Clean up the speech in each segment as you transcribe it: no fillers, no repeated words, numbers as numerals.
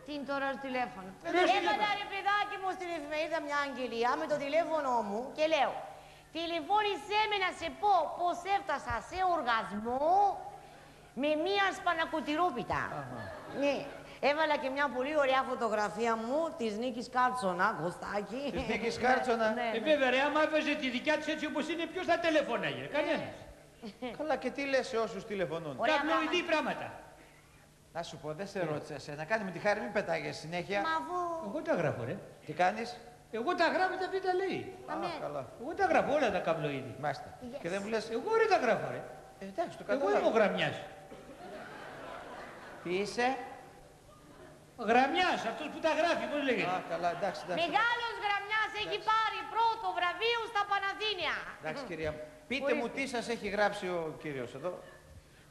Τι είναι τώρα στο τηλέφωνο. Έβαλα ρε παιδάκι μου στην εφημερίδα μια αγγελία με το τηλέφωνο μου και λέω τηλεφώνησέ με να σε πω πως έφτασα σε οργασμό με μία σπανακοτηρόπιτα. Ναι. Έβαλα και μια πολύ ωραία φωτογραφία μου της Νίκης Κάρτσονα, Κωστάκη. Της Νίκης Κάρτσονα. Βέβαια ρε, άμα έβαζε τη δικιά της έτσι όπως είναι, ποιος θα τηλεφώναγε, κανένας. Καλά, και τι λες σε όσους τηλεφωνούν. Ταμπλοειδή πράγματα. Να σου πω, δεν σε ρώτησα εσένα. Κάνε με τη χάρη, μην πετάγεσαι συνέχεια. Μα αφού... Εγώ τα γράφω ρε. Τι κάνεις? Εγώ τα γράφω, τα β' λέει. Καλά. Εγώ τα γράφω όλα τα καυλοειδή. Μάλιστα. Και δεν μου λες... Εγώ ρε τα γράφω ρε. Εντάξει, το Εγώ καταλάβω. είμαι ο Γραμμιάς. Τι είσαι? Γραμμιάς, αυτός που τα γράφει, πώς λέγεται. Α, καλά, εντάξει. Μεγάλος Γραμμιάς έχει πάρει πρώτο βραβείο στα Παναθήνια. Εντάξει, κυρία μου. Πείτε μου τι σας έχει γράψει ο κύριος εδώ.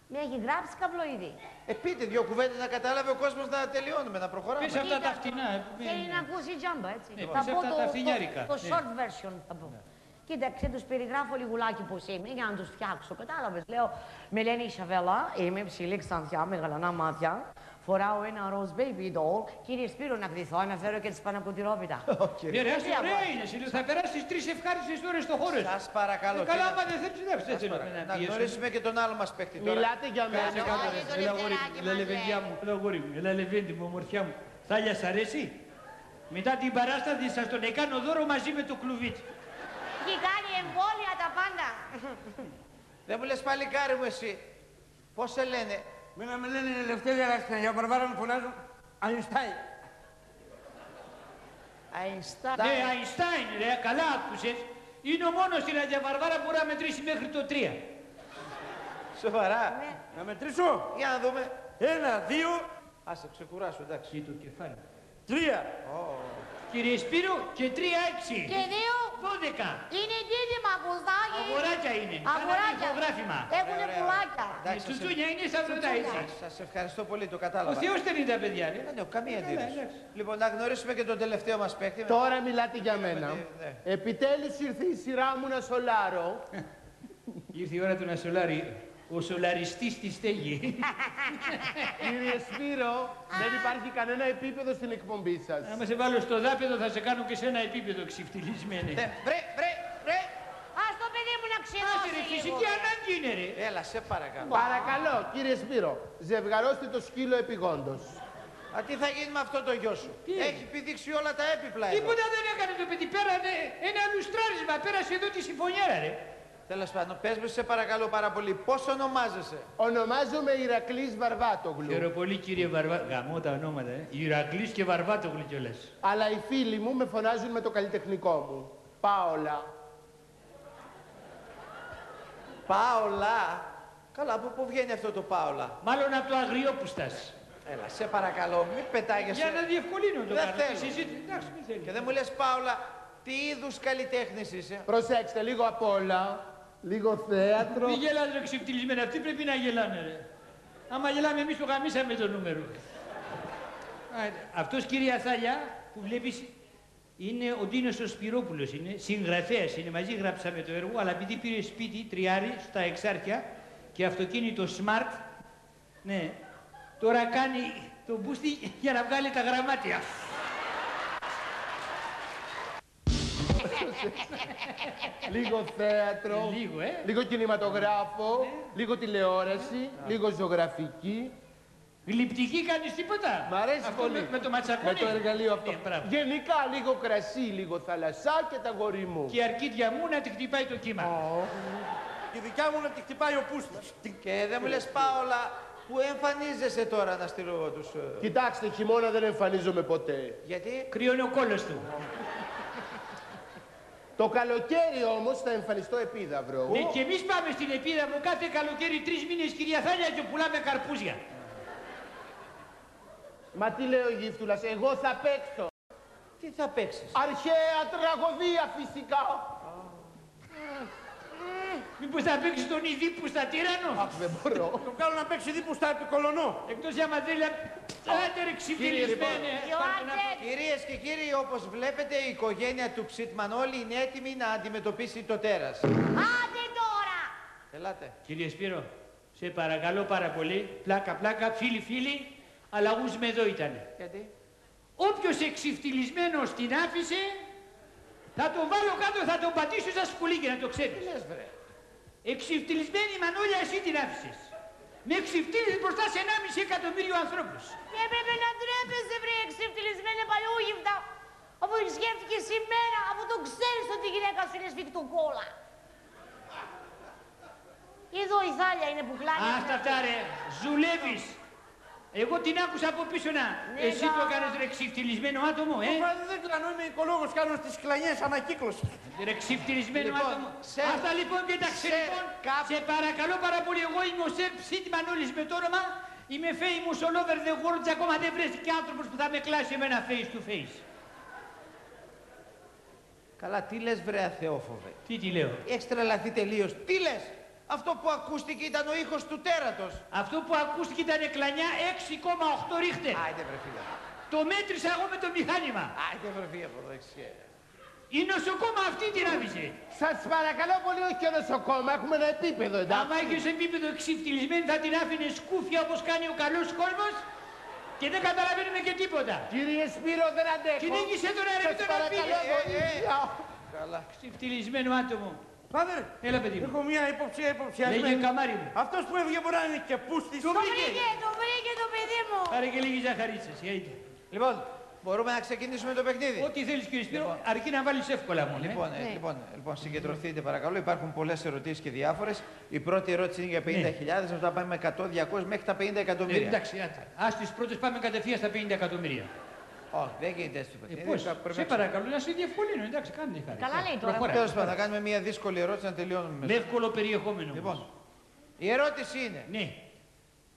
Με έχει γράψει καυλοειδή. Πείτε δυο κουβέντες να καταλάβει ο κόσμος να τελειώνουμε, να προχωράμε. Πες αυτά τα φτηνά. Θέλει να ακούσει τζάμπα, έτσι. Θα πω τα φτηνιάρικα. Το short version θα πω. Κοίταξε, τους περιγράφω λιγουλάκι πως είμαι για να τους φτιάξω. Κατάλαβες, λέω, με λένε Ισαβέλα, είμαι ψηλή ξανθιά με γαλανά μάτια. Φοράω ένα ροζ baby doll. Κύριε Σπύρο, να κρυθώ, να φέρω και τη σπανακοτηρόπιτα. Ναι, ρε, ωραία είναι. Θα περάσεις 3 ευχάριστες ώρες στο χώρο. Σας παρακαλώ. Καλά, άμα δεν θέλεις, εντάξει. Να γνωρίσουμε και τον άλλο μας παίκτη τώρα. Μιλάτε για μένα. Έλα, λεβέντια μου, έλα, γόρι μου, έλα, λεβέντι μου, ομορφιά μου. Θάλια, σ' αρέσει? Μετά την παράσταση σας τον έκανα δώρο μαζί με το κλουβίτσι. Έχει κάνει εμβόλια τα πάντα. Δεν μου λες παλικάρι μου εσύ. Πώς σε λένε? Μένα με λένε Ελευθέρια Ραστινά, για Βαρβάρα μου φωνάζουν Αϊνστάιν. Αϊνστάιν. Ναι, Αϊνστάιν, ρε, καλά άκουσες. Είναι ο μόνος στην Αγία Βαρβάρα που μπορεί να μετρήσει μέχρι το 3. Σοβαρά. Να μετρήσω. Για να δούμε. 1, 2. Άσε, ξεκουράσου, εντάξει. Και το κεφάλι. 3. Κύριε Σπύρο, και 3, 6. Και 2. 12. Είναι δίδυμα, Κωστάκη. Αγοράκια είναι. Αγοράκια. Ηχογράφημα. Έχουνε πουλάκια. Εντάξει, Τσουτσούνια είναι σαν ρωτά έτσι. Σας ευχαριστώ πολύ, το Ο κατάλαβα. Θεός στέλνει τα παιδιά, ρε. Δεν έχω καμία αντίρρηση. εντάξει. Λοιπόν, να γνωρίσουμε και τον τελευταίο μας παίκτη. Τώρα μιλάτε για μένα. Ναι. Επιτέλους ήρθε η σειρά μου να σολάρω. Ήρθε η ώρα του να σολάρει. Ο σολαριστής στη στέγη. Κύριε Σπύρο, δεν υπάρχει κανένα επίπεδο στην εκπομπή σας. Άμα σε βάλω στο δάπεδο θα σε κάνω και σε ένα επίπεδο ξυφτυλισμένε. Βρε. Ας το παιδί μου να Άσε ξεδώσει ρε, λίγο. φυσική ανάγκη είναι ρε. Έλα, σε παρακαλώ. Παρακαλώ, κύριε Σπύρο, ζευγαρώστε το σκύλο επιγόντως. Α, τι θα γίνει με αυτό το γιο σου? Έχει πηδήξει όλα τα έπιπλα εδώ. Τίποτα δεν έκανε το παιδί. Πέρανε ένα λουστράρισμα. Πέρασε εδώ τη συμφωνιέρα ρε. Τέλος πάντων, πες μου σε παρακαλώ πάρα πολύ, πώς ονομάζεσαι? Ονομάζομαι Ηρακλής Βαρβάτογλου. Χαίρομαι πολύ κύριε Βαρβάτογλου. Γαμώ τα ονόματα, Ηρακλής και Βαρβάτογλου κιόλας. Αλλά οι φίλοι μου με φωνάζουν με το καλλιτεχνικό μου. Πάολα. Πάολα. Καλά, από πού βγαίνει αυτό το Πάολα? Μάλλον από το Αγριόπουστας. Έλα, σε παρακαλώ, μην πετάγεσαι. Για να διευκολύνω το Δεν κάνω. θέλω. Τη συζήτηση. Εντάξει, μην θέλει. Και δεν μου λες, Πάολα, τι είδους καλλιτέχνης είσαι? Προσέξτε, λίγο απ' όλα. Λίγο θέατρο. Μην γελάς ρε ξυπτυλισμένα. Αυτοί πρέπει να γελάνε ρε. Άμα γελάμε εμείς το γαμίσαμε το νούμερο. Αυτός κυρία Θάλια που βλέπεις είναι ο Ντίνος ο Σπυρόπουλος. Είναι συγγραφέας. Είναι μαζί γράψαμε το έργο. Αλλά επειδή πήρε σπίτι τριάρι στα Εξάρχεια και αυτοκίνητο smart. Ναι. Τώρα κάνει το μπούστι για να βγάλει τα γραμμάτια. Λίγο θέατρο. Λίγο κινηματογράφο. Λίγο τηλεόραση. Λίγο ζωγραφική. Γλυπτική κάνεις τίποτα? Μ' αρέσει αυτό πολύ. Με το ματσακόνι. Με το εργαλείο αυτό. Μπράβο. Γενικά λίγο κρασί, λίγο θαλασσά και τα γορί μου. Και η αρκίδια μου να τη χτυπάει το κύμα. Και η δικιά μου να τη χτυπάει ο πούστος. Και δεν μου λες, Πάολα, που εμφανίζεσαι τώρα να στείλω τους... Κοιτάξτε, χειμώνα δεν εμφανίζομαι ποτέ. Γιατί? Κρύωνε ο κόλλος του. Το καλοκαίρι όμως θα εμφανιστώ επίδαυρο. Ναι, και εμείς πάμε στην Επίδαυρο κάθε καλοκαίρι 3 μήνες, κυρία Θάλια, και πουλάμε καρπούζια. Μα τι λέει ο Γύφτουλας, εγώ θα παίξω. Τι θα παίξεις? Αρχαία τραγωδία φυσικά. Μήπως θα παίξεις τον Ιδίππου στα Τύρανο? Αχ, δεν μπορώ. Τον κάνω να παίξει Ιδίππου στα Επικολονό. Εκτός άμα θέλει να... Άντε ρε ξυφτυλισμένε. Κυρίες και κύριοι, όπως βλέπετε, η οικογένεια του Ψίτμαν όλοι είναι έτοιμη να αντιμετωπίσει το τέρας. Άντε τώρα! Ελάτε. Κύριε Σπύρο, σε παρακαλώ πάρα πολύ, πλάκα, φίλοι, αλλά ούσμε εδώ ήτανε. Γιατί? όποιος εξυφτιλισμένος την άφησε, θα τον βάλω κάτω, θα τον πατήσω σαν σκουλίκι, να το ξέρεις. Τι λες, βρε. Εξυφτιλισμένη Μανώλια, εσύ την άφησες. Με εξυφτίλησες μπροστά σε 1,5 εκατομμύριο ανθρώπους. Και έπρεπε να τρέπεσαι, βρε, εξυφτιλισμένη παλιούγυφτα. Αφού σκέφτηκε σήμερα, αφού το ξέρεις ότι η γυναίκα σου είναι σφιχτοκόλα. Εδώ η Θάλια είναι που κλάνει. Άστα αυτά ρε, ζουλεύεις. Εγώ την άκουσα από πίσω να. Ναι, Εσύ το έκανες ρε ξυφτιλισμένο άτομο, Το βράδυ δεν κλανώ, είμαι οικολόγος, κάνω στις κλανιές ανακύκλωση. Ρε ξυφτιλισμένο Λοιπόν, άτομο. σερ, Αυτά λοιπόν κοίταξε σερ, λοιπόν. κάπου- Σε παρακαλώ πάρα πολύ, εγώ είμαι ο Σερ Ψίτ Μανώλης με το όνομα. Είμαι famous all over the world και ακόμα δεν βρέθηκε άνθρωπος που θα με κλάσει εμένα face to face. Καλά, τι λες, βρε αθεόφοβε. Τι λέω. Έχεις τρελαθεί τελείως. Τι λες. Αυτό που ακούστηκε ήταν ο ήχος του τέρατος. Αυτό που ακούστηκε ήταν κλανιά 6,8 ρίχτερ. Άιντε, βρε φίλε. Το μέτρησα εγώ με το μηχάνημα. Άιντε, βρε φίλε από εδώ, εξιέ. Η νοσοκόμα αυτή την άφησε. Σας παρακαλώ πολύ, όχι και νοσοκόμα, έχουμε ένα επίπεδο, εντάξει. Άμα έχεις επίπεδο εξυφτιλισμένη θα την άφηνε σκούφια όπως κάνει ο καλός κόσμος και δεν καταλαβαίνουμε και τίποτα. Κύριε Σπύρο, δεν αντέχω. Κυνήγησε τον ρε, μην Σας τον παρακαλώ αφήνεις. πολύ. Καλά. Ξυφτιλισμένο άτομο. Πάτερ, Έλα παιδί μου. έχω μια υποψία υποψιασμένη. Λέγε καμάρι μου. Αυτός που έβγε μπορεί να είναι και πούστης. Το Το βρήκε. βρήκε το παιδί μου. Πάρε και λίγη ζαχαρίτσα. Γιατί. Λοιπόν, μπορούμε να ξεκινήσουμε το παιχνίδι. Ό,τι θέλεις κύριε Σπύρο, αρκεί να βάλεις εύκολα μόνο. Λοιπόν, συγκεντρωθείτε παρακαλώ. Υπάρχουν πολλές ερωτήσεις και διάφορες. Η πρώτη ερώτηση είναι για 50.000, μετά πάμε 100, 200 μέχρι τα 50 εκατομμύρια. Εντάξει, ας τις πρώτες πάμε κατευθείαν στα 50 εκατομμύρια. Όχι, δεν γίνεται έτσι το παιχνίδι. Πώς, Πρέπει σε να παρακαλώ να σε διευκολύνω, εντάξει, κάνε τη χάρη. Καλά λέει τώρα. Προχώρα. Τέλος πάντων, θα κάνουμε μια δύσκολη ερώτηση να τελειώνουμε Με μέσα. εύκολο περιεχόμενο. Λοιπόν, όμως. η ερώτηση είναι, Ναι.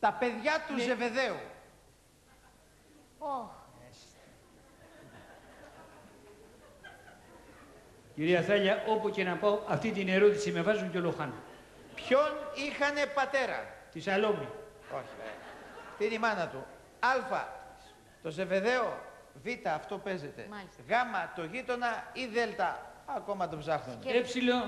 τα παιδιά του Ναι. Ζεβεδαίου Ωχ. Κυρία Θάλια, όπου και να πάω, αυτή την ερώτηση με βάζουν και ολοχάνω. ποιον είχανε πατέρα. Τη Σαλόμη. Όχι, τι είναι η μάνα του. Α, το Ζεβεδαίο. Β, αυτό παίζεται. Μάλιστα. Γ, το γείτονα ή Δ, ακόμα το ψάχνουν. Έψιλο,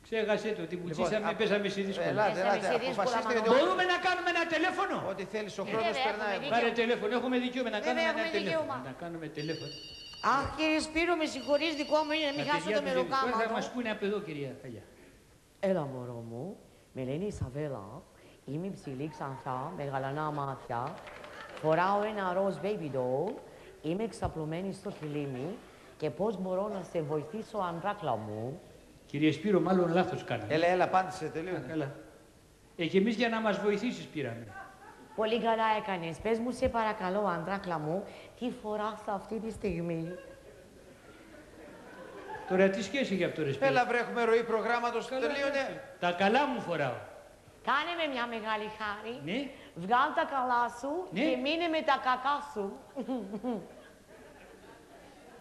ξέχασε το, την πουτσίσαμε, απ- πέσαμε σε δύσκολα. Ελάτε, Πέσαμε ελάτε, σε δύσκολα, αποφασίστε γιατί Μπορούμε να κάνουμε ένα τηλέφωνο. ό,τι θέλεις, ο χρόνος βέβαια, περνάει. έχουμε Πάρε τηλέφωνο, έχουμε δικαίωμα να Βέβαια, κάνουμε ένα έχουμε τηλέφωνο. δικαίωμα. Να κάνουμε τηλέφωνο. Αχ, κύριε Σπύρο, με συγχωρείς, δικό μου είναι να μην Τα χάσω παιδιά το του Ζεβεδαίου θα μεροκάματο. μας πούνε από εδώ, κυρία Θάλια. Έλα μωρό μου, με λένε Ισαβέλα, είμαι ψηλή ξανθιά, με γαλανά μάτια, φοράω ένα ροζ baby doll, είμαι εξαπλωμένη στο χειλί μου και πώς μπορώ να σε βοηθήσω αντράκλα μου. Κύριε Σπύρο, μάλλον λάθος κάναμε. Έλα, απάντησε, τελείωνε. Καλά. Και εμείς για να μας βοηθήσεις πήραμε. Πολύ καλά έκανες. Πες μου σε παρακαλώ αντράκλα μου, τι φοράς αυτή τη στιγμή. Τώρα τι σχέση έχει αυτό ρε Σπύρο. Έλα, βρε, έχουμε ροή προγράμματος, τελείωνε. Τα καλά μου φοράω. Κάνε με μια μεγάλη χάρη. Ναι. Βγάλ τα καλά σου Ναι. και μείνε με τα κακά σου.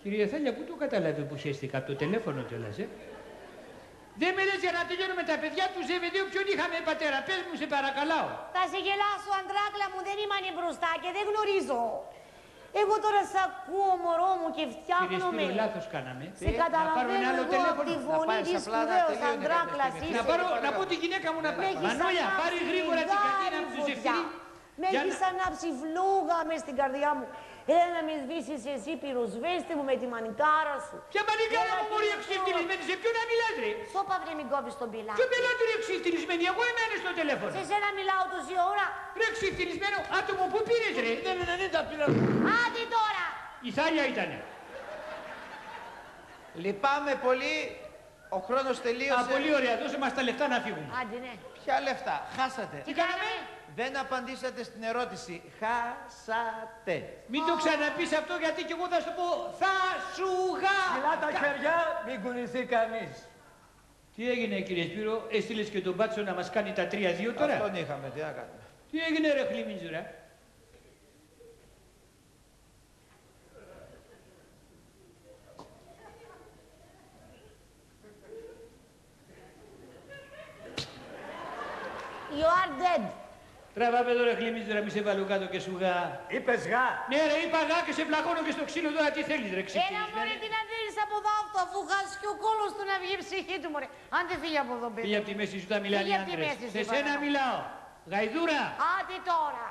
Κυρία Θάλια, πού το καταλάβει που χαίστηκα από το τηλέφωνο κιόλας, Δεν με λες για να τελειώνουμε τα παιδιά του Ζεβεδαίου, ποιον είχαμε πατέρα, πες μου σε παρακαλάω. Θα σε γελάσω, αντράκλα μου, δεν είμαι μπροστά και δεν γνωρίζω. Εγώ τώρα σ' ακούω, μωρό μου, και Κύριε φτιάχνομαι. Σπύρο, λάθος κάναμε. Σε Να πάρω ένα καταλαβαίνω άλλο εγώ από τη τηλέφωνο. φωνή πάει της απλά να σπουδαίος τελειώνει αντράκλας κάποια στιγμή. Να, είσαι. πάρω, να πω τη γυναίκα μου να Με πάρει. έχεις Μανώλια, πάρει ανάψει γρήγορα την κατίνα μεγάλη μου του φωτιά. ζεφυρί. Με Για έχεις να- ανάψει φλούγα μες στην καρδιά μου. Έλα να με σβήσεις εσύ, πυροσβέστη μου, με τη μανικάρα σου. Ποια μανικάρα Έλα, μου μωρή κύριε εξυφτιλισμένη, σε ποιον να μιλάς ρε. Σώπα βρε μην κόβεις τον πιλά. Ποιο πελάτη ρε εξυφτιλισμένη, εγώ είμαι στο τηλέφωνο. Σε σένα μιλάω τόση ώρα. Ρε εξυφτιλισμένο, άτομο που πήρες ρε. Δεν είναι 90 πήρα. Άντε τώρα. Η Θάλια ήτανε. Λυπάμαι πολύ, ο χρόνος τελείωσε. Α, πολύ ωραία, δώσε μας τα λεφτά να φύγουμε. Άντε ναι. Ποια λεφτά, χάσατε. Τι κάναμε? Δεν απαντήσατε στην ερώτηση. Χάσατε. Μην το ξαναπείς αυτό γιατί κι εγώ θα σου το πω. Θα σου Ψηλά τα χέρια, μην κουνηθεί κανείς. Τι έγινε κύριε Σπύρο, έστειλες και τον Μπάτσο να μας κάνει τα 3-2 τώρα. Αυτόν είχαμε, τι να κάνουμε. Τι έγινε ρε χλιμίτζουρα. You are dead. Τραβάμε εδώ ρε χλιμίτζουρα, μη σε βάλω κάτω και σου γα. Είπες γα. Ναι ρε είπα γα και σε πλακώνω και στο ξύλο τώρα τι θέλεις ρε Έλα ξυφτιλισμένη. μωρέ τι να δεις από δάφτω αφού χάσει και ο κόλος του να βγει η ψυχή του μωρέ. Άντε φύγε από εδώ παιδί. Πήγε από τη μέση σου τα μιλάνε οι Φύγε απ' τη άντρες. μέση σου, Σε σένα παρακαλώ. μιλάω. Γαϊδούρα. Άντε τώρα.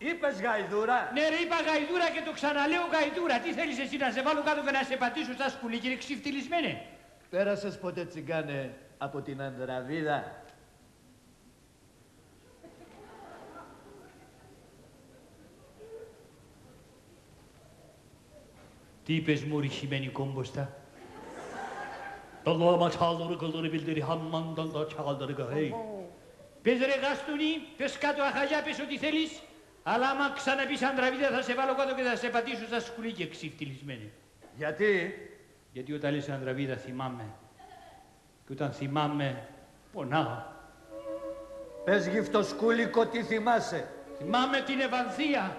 Είπες γαϊδούρα. Ναι ρε, είπα γαϊδούρα και το ξαναλέω γαϊδούρα. Τι θέλεις εσύ να σε βάλω κάτω και να σε πατήσω στα σκουλή, κύριε ξυφτυλισμένε? Πέρασες ποτέ τσιγκάνε από την Ανδραβίδα? Τι είπες μου ρηχημένη κόμποστα? Το λόμα τσάλδωρε κολδωρε μπιλτερη χαμμάνταν τα τσάλδωρε καχέι. Πες ρε γαστούνι, πες κάτω αχαγιά, πες ό,τι θέλεις. Αλλά άμα ξαναπείς Ανδραβίδα θα σε βάλω κάτω και θα σε πατήσω στα σκουλή και ξυφτυλισμένη. Γιατί? Γιατί όταν λες Ανδραβίδα θυμάμαι. Και όταν θυμάμαι πονάω. Πες γυφτοσκούλικο τι θυμάσαι. Θυμάμαι την Ευανθία.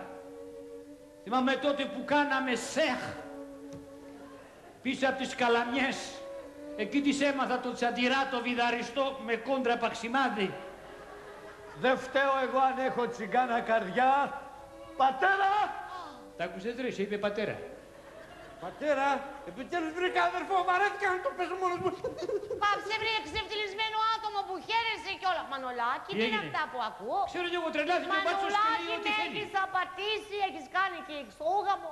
Θυμάμαι τότε που κάναμε σεχ πίσω από τις Καλαμιές. Εκεί της έμαθα το τσαντιρά το βιδαριστό με κόντρα παξιμάδι. Δεν φταίω εγώ αν έχω τσιγκάνα καρδιά. Πατέρα! Τα άκουσες ρε, σε είπε πατέρα. Πατέρα, επιτέλους βρήκα αδερφό, βαρέθηκα να το παίζω μόνος μου. Πάψε βρει εξευτυλισμένο άτομο που χαίρεσαι κιόλα. Μανολάκη, τι είναι αυτά που ακούω? Ξέρω κι εγώ τρελάθηκα μπάτσο σκυλί Μανολάκη, ό,τι με θέλει. έχεις απατήσει, έχεις κάνει και εξόγαμο.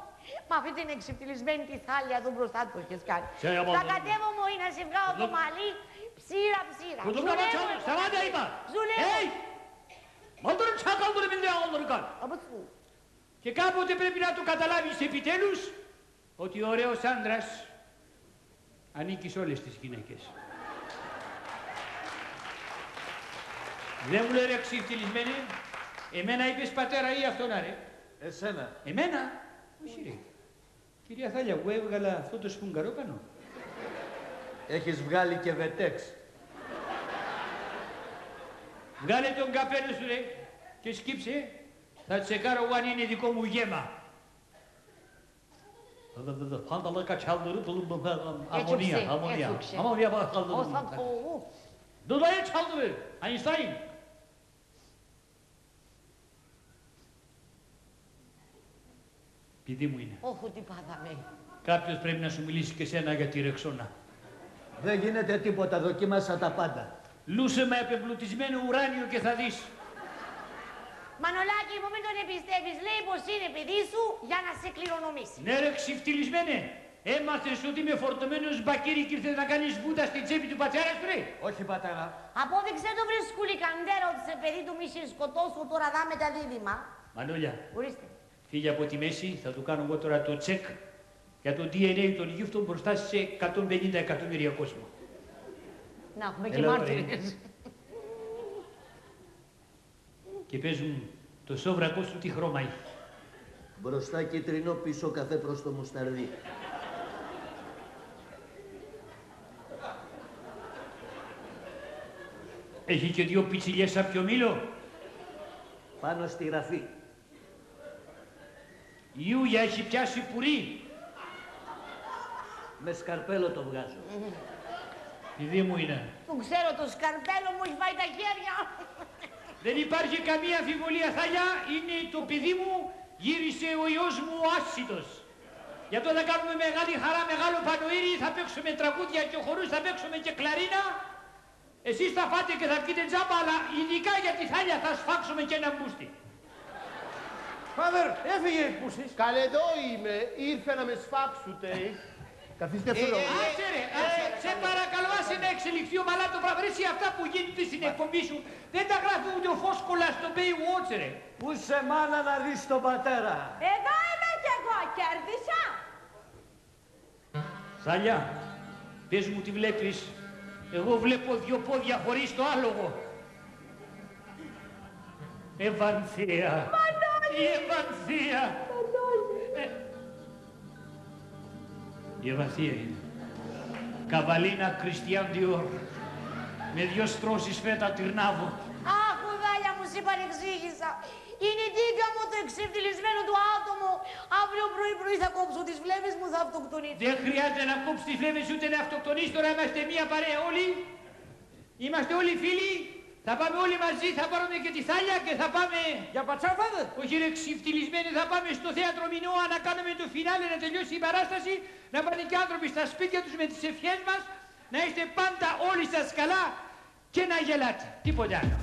Μα αυτή την εξευτυλισμένη τη θάλια εδώ μπροστά του έχεις κάνει. Θα κατέβω μου ή να σε βγάλω το μαλλί, ψήρα. Που το κάνω τσάμπα, σταμάτα είπα. Ζουλεύω. Μάντωρε τσάκαλδωρε μιλιά όλδωρε καν. Και κάποτε πρέπει να το καταλάβεις επιτέλους ότι ο ωραίος άντρας ανήκει σε όλες τις γυναίκες. Δεν μου λέει ρε ξυφτυλισμένη, εμένα είπες πατέρα ή αυτόν ρε? Εσένα. Εμένα? Όχι ρε. Κυρία Θάλια, εγώ έβγαλα αυτό το σφουγγαρόπανο. Έχεις βγάλει και βετέξ. Βγάλε τον καπέλο σου ρε και σκύψε, θα τσεκάρω αν είναι δικό μου γέμα. Πάντα λέει κατσάλδωρου, αμμονία. Αμμονία παρακαλώ. Δεν λέει τσάλδωρου, Αϊνστάιν. Παιδί μου είναι. Όχι, τι πάθαμε. Κάποιος πρέπει να σου μιλήσει και σένα για τη Ρεξόνα. Δεν γίνεται τίποτα, δοκίμασα τα πάντα. Λούσε με απεμπλουτισμένο ουράνιο και θα δεις. Μανολάκη μου, μην τον εμπιστεύεις. Λέει πως είναι παιδί σου για να σε κληρονομήσει. Ναι ρε ξυφτυλισμένε. Έμαθες ότι είμαι φορτωμένος μπακίρι και ήρθες να κάνεις βούτα στην τσέπη του πατέρα σου ρε. Όχι πατέρα. Απόδειξε το βρισκούλη καντέρα ότι σε παιδί του μη σε σκοτώσω τώρα δά με τα δίδυμα. Μανούλια, Ορίστε. φύγε από τη μέση, θα του κάνω εγώ τώρα το τσεκ για το DNA των γύφτων μπροστά σε 150 εκατομμύρια κόσμο. Να έχουμε και Έλα, μάρτυρες. Και παίζουν το σόβρακό σου τι χρώμα έχει. Μπροστά κίτρινο, πίσω καφέ προς το μουσταρδί. Έχει και δύο πιτσιλιές σαν πιο μήλο. Πάνω στη γραφή. Η Ιούγια έχει πιάσει πουρί. Με σκαρπέλο το βγάζω. Παιδί μου είναι. Του ξέρω το σκαρπέλο μου έχει φάει τα χέρια. Δεν υπάρχει καμία αμφιβολία, Θάλια, είναι το παιδί μου, γύρισε ο ιός μου ο άσιτος. Γι' αυτό θα κάνουμε μεγάλη χαρά, μεγάλο πανοήρι, θα παίξουμε τραγούδια και χορούς, θα παίξουμε και κλαρίνα. Εσείς θα φάτε και θα βγείτε τζάμπα, αλλά ειδικά για τη Θάλια θα σφάξουμε και ένα μπούστι. Φάδερ, έφυγε η Πούσης. Καλέ, εδώ είμαι. Ήρθε να με σφάξουνε. Καθίστε φίλο μου. Άσε ρε, σε παρακαλώ, άσε να εξελιχθεί ο μαλά το πράγμα. Ρε, εσύ αυτά που γίνεται στην εκπομπή σου, δεν τα γράφει ούτε ο Φόσκολα στο Baywatch, ρε. Πού σε μάνα να δεις τον πατέρα. Εδώ είμαι κι εγώ, κέρδισα. Θάλια, πες μου τι βλέπεις. Εγώ βλέπω δυο πόδια χωρίς το άλογο. Ευανθία. Η Ευανθία. Η Ευανθία είναι. Καβαλίνα Κριστιαν Διόρ. Με δυο στρώσεις φέτα τυρνάβο. Αχ, κουδάλια μου, σε παρεξήγησα. Είναι τίκα μου το εξευτυλισμένο του άτομο. Αύριο πρωί θα κόψω τις φλέβες μου, θα αυτοκτονήσω. Δεν χρειάζεται να κόψεις τις φλέβες ούτε να αυτοκτονείς. Τώρα είμαστε μία παρέα όλοι. Είμαστε όλοι φίλοι. Θα πάμε όλοι μαζί, θα πάρουμε και τη Θάλια και θα πάμε... Για πατσά, Φάδερ. Όχι ρε ξυφτυλισμένοι, θα πάμε στο θέατρο Μινώα να κάνουμε το φινάλε, να τελειώσει η παράσταση, να πάνε και άνθρωποι στα σπίτια τους με τις ευχές μας, να είστε πάντα όλοι σας καλά και να γελάτε. Τίποτα άλλο.